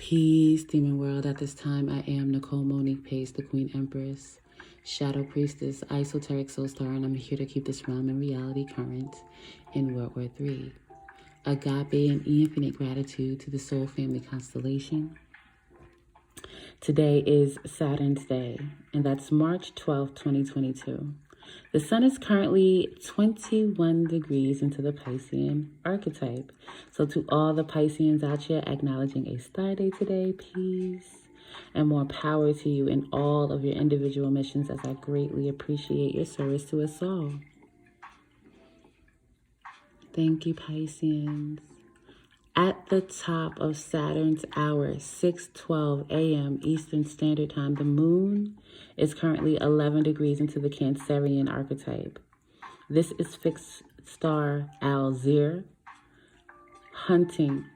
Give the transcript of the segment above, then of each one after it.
Peace, Demon World. At this time, I am Nicole Monique Pace, the Queen Empress, Shadow Priestess, Esoteric Soul Star, and I'm here to keep this realm and reality current in World War III. Agape and infinite gratitude to the Soul Family Constellation. Today is Saturn's Day, and that's March 12th, 2022. The sun is currently 21 degrees into the Piscean archetype. So to all the Pisceans out here acknowledging a star day today, peace and more power to you in all of your individual missions, as I greatly appreciate your service to us all. Thank you, Pisceans. At the top of Saturn's hour, 6:12 a.m. Eastern Standard Time, the moon is currently 11 degrees into the Cancerian archetype. This is fixed star Alzir, hunting,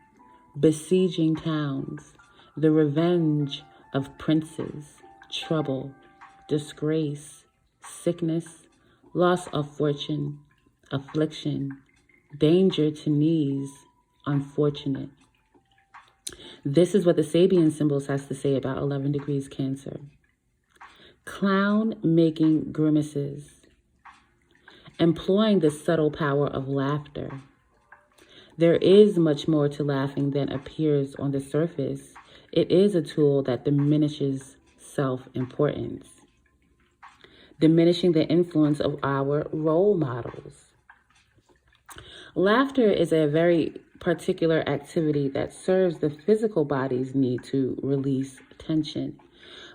besieging towns, the revenge of princes, trouble, disgrace, sickness, loss of fortune, affliction, danger to knees, unfortunate. This is what the Sabian Symbols has to say about 11 degrees Cancer. Clown making grimaces, employing the subtle power of laughter. There is much more to laughing than appears on the surface. It is a tool that diminishes self-importance, diminishing the influence of our role models. Laughter is a very particular activity that serves the physical body's need to release tension.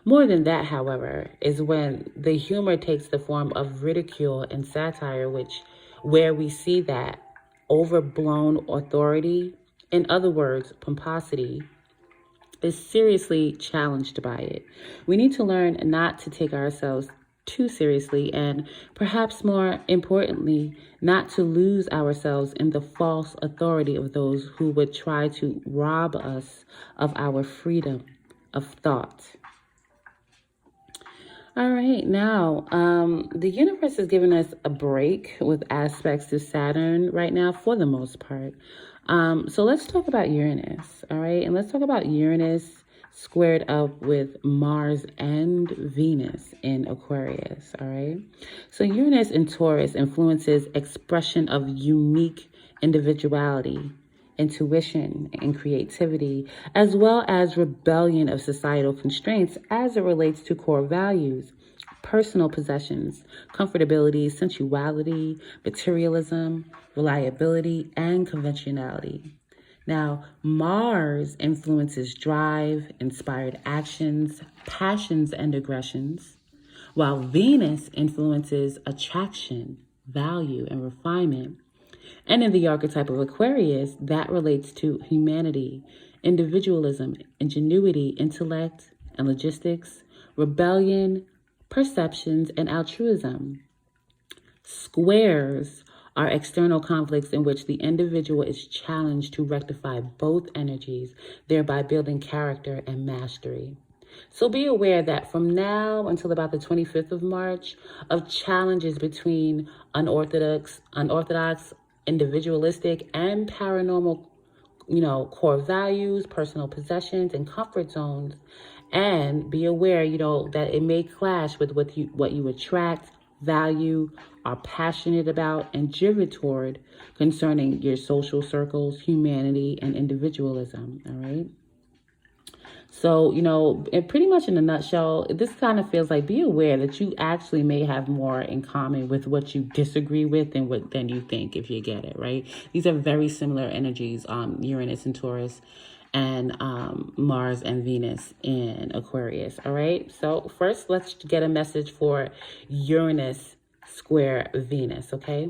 More than that, however, is when the humor takes the form of ridicule and satire, where we see that overblown authority, in other words, pomposity, is seriously challenged by it. We need to learn not to take ourselves too seriously, and perhaps more importantly, not to lose ourselves in the false authority of those who would try to rob us of our freedom of thought. All right, now, the universe is giving us a break with aspects to Saturn right now for the most part. So let's talk about Uranus, all right? And let's talk about Uranus squared up with Mars and Venus in Aquarius, all right? So Uranus in Taurus influences expression of unique individuality, intuition, and creativity, as well as rebellion of societal constraints as it relates to core values, personal possessions, comfortability, sensuality, materialism, reliability, and conventionality. Now, Mars influences drive, inspired actions, passions, and aggressions, while Venus influences attraction, value, and refinement. And in the archetype of Aquarius, that relates to humanity, individualism, ingenuity, intellect, and logistics, rebellion, perceptions, and altruism. Squares are external conflicts in which the individual is challenged to rectify both energies, thereby building character and mastery. So be aware that from now until about the 25th of March, of challenges between unorthodox, individualistic, and paranormal, core values, personal possessions, and comfort zones. And be aware, that it may clash with what you attract, value, are passionate about, and driven toward concerning your social circles, humanity, and individualism, all right? So, and pretty much in a nutshell, this kind of feels like be aware that you actually may have more in common with what you disagree with than you think, if you get it, right? These are very similar energies, Uranus and Taurus, and Mars and Venus in Aquarius, all right? So first, let's get a message for Uranus square Venus, okay?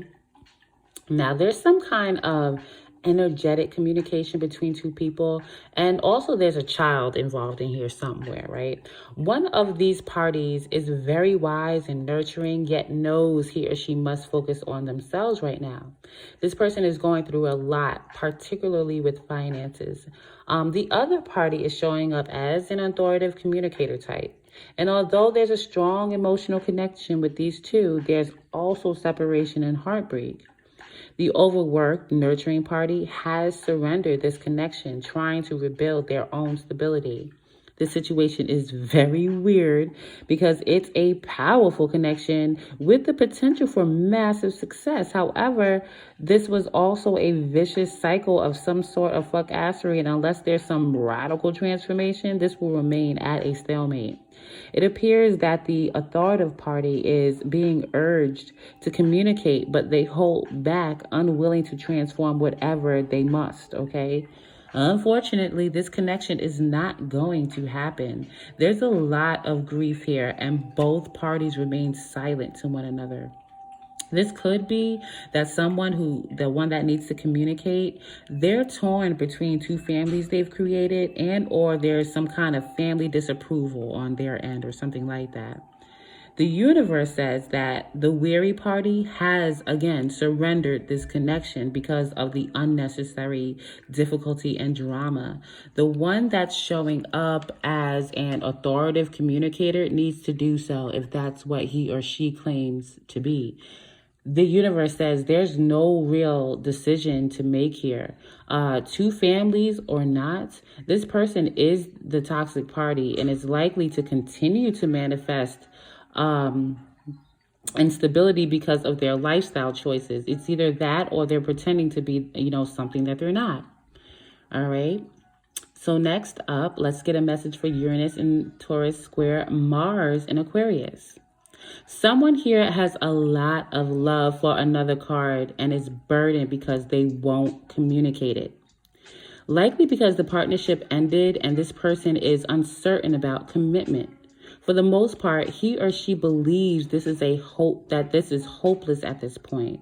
Now, there's some kind of energetic communication between two people, and also there's a child involved in here somewhere, right? One of these parties is very wise and nurturing, yet knows he or she must focus on themselves right now. This person is going through a lot, particularly with finances. The other party is showing up as an authoritative communicator type. And although there's a strong emotional connection with these two, there's also separation and heartbreak. The overworked, nurturing party has surrendered this connection, trying to rebuild their own stability. This situation is very weird because it's a powerful connection with the potential for massive success. However, this was also a vicious cycle of some sort of fuckassery, and unless there's some radical transformation, this will remain at a stalemate. It appears that the authoritative party is being urged to communicate, but they hold back, unwilling to transform whatever they must, okay? Unfortunately, this connection is not going to happen. There's a lot of grief here, and both parties remain silent to one another. This could be that the one that needs to communicate, they're torn between two families they've created, and or there's some kind of family disapproval on their end or something like that. The universe says that the weary party has, again, surrendered this connection because of the unnecessary difficulty and drama. The one that's showing up as an authoritative communicator needs to do so if that's what he or she claims to be. The universe says there's no real decision to make here. Two families or not, this person is the toxic party and is likely to continue to manifest instability because of their lifestyle choices. It's either that or they're pretending to be, something that they're not. All right. So next up, let's get a message for Uranus in Taurus square Mars in Aquarius. Someone here has a lot of love for another card and is burdened because they won't communicate it. Likely because the partnership ended and this person is uncertain about commitment. For the most part, he or she believes this is hopeless at this point.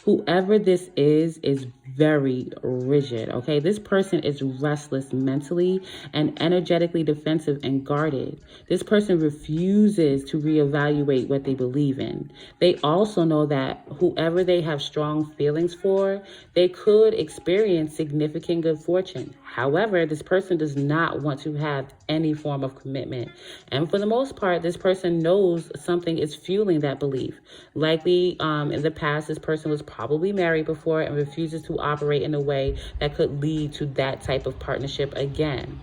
Whoever this is very rigid, okay? This person is restless mentally and energetically defensive and guarded. This person refuses to reevaluate what they believe in. They also know that whoever they have strong feelings for, they could experience significant good fortune. However, this person does not want to have any form of commitment. And for the most part, this person knows something is fueling that belief. Likely, in the past, this person was probably married before and refuses to operate in a way that could lead to that type of partnership again.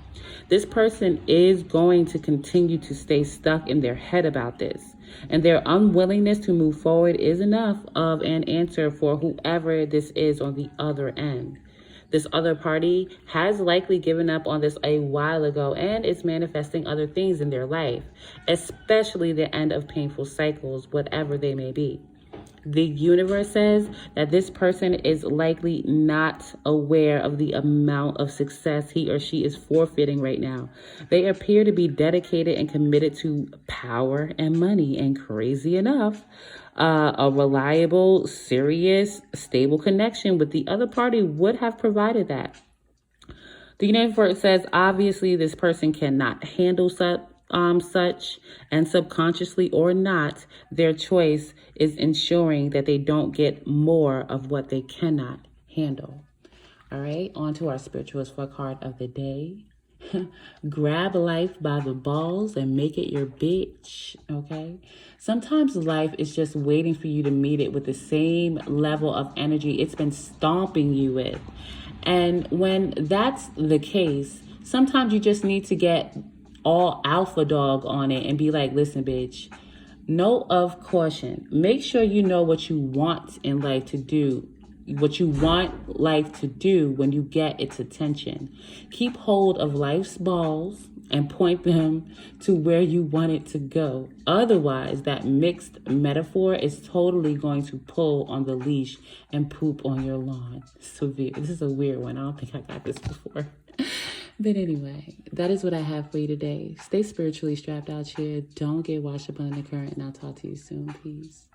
This person is going to continue to stay stuck in their head about this, and their unwillingness to move forward is enough of an answer for whoever this is on the other end. This other party has likely given up on this a while ago and is manifesting other things in their life, especially the end of painful cycles, whatever they may be. The universe says that this person is likely not aware of the amount of success he or she is forfeiting right now. They appear to be dedicated and committed to power and money, and crazy enough, a reliable, serious, stable connection with the other party would have provided that. The universe says obviously this person cannot handle such, and subconsciously or not, their choice is ensuring that they don't get more of what they cannot handle. All right, on to our spiritualist fuck card of the day. Grab life by the balls and make it your bitch, okay? Sometimes life is just waiting for you to meet it with the same level of energy it's been stomping you with. And when that's the case, sometimes you just need to get all alpha dog on it and be like, listen, bitch, note of caution. Make sure you know what you want in life to do, what you want life to do when you get its attention. Keep hold of life's balls and point them to where you want it to go. Otherwise, that mixed metaphor is totally going to pull on the leash and poop on your lawn. Severe. This is a weird one. I don't think I got this before. But anyway, that is what I have for you today. Stay spiritually strapped out here. Don't get washed up under the current, and I'll talk to you soon. Peace.